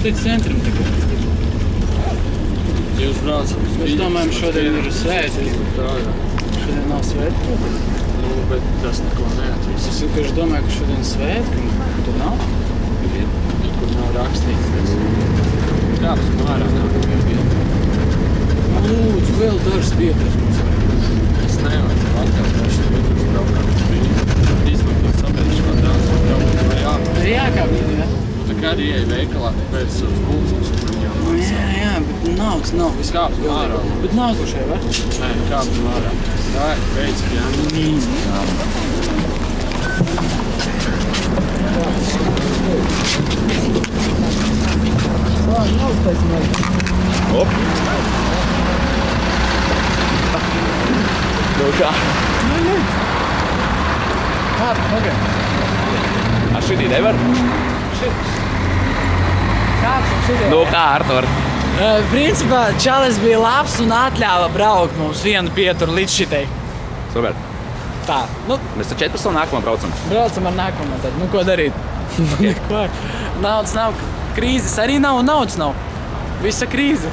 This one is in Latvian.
līdz centram tikai. Jūs braucat uz Mēs domājam, šodien ir svētki. Šodien nav svētki. Nu, bet tas neko neatvis. Es vienkārši domāju, ka šodien svētki. Tur nav? Tur nav rakstīts. Kāpēc mārā nav viena? Lūdzu, vēl dažas biedras mums. Es nevaru atkal paši biedras braukāt. Izmantot sabiedriskā transporta braukt vai jākāp. Jākāp, jā. Tā kā arī ieja veikalā, pēc savas pulcības tur jāmācā. Jā, bet naudas nav. Kāp mārā. Bet nākošai, vai? Nē, kāp mārā. Tā, beidz, jā. Op. Nu kā? Kāp, pagaid. Šitī nevar? Kāps un šitie? Nu kā, Artur? Principā, čalis bija labs un atļāva braukt mums vienu pieturu līdz šitai. Super. Tā, nu, Mēs ar 14 nākamā braucam. braucam ar nākamo tad. Nu, ko darīt? Neko. Naudas nav. Krīzes arī nav un naudas nav. Visa krīze.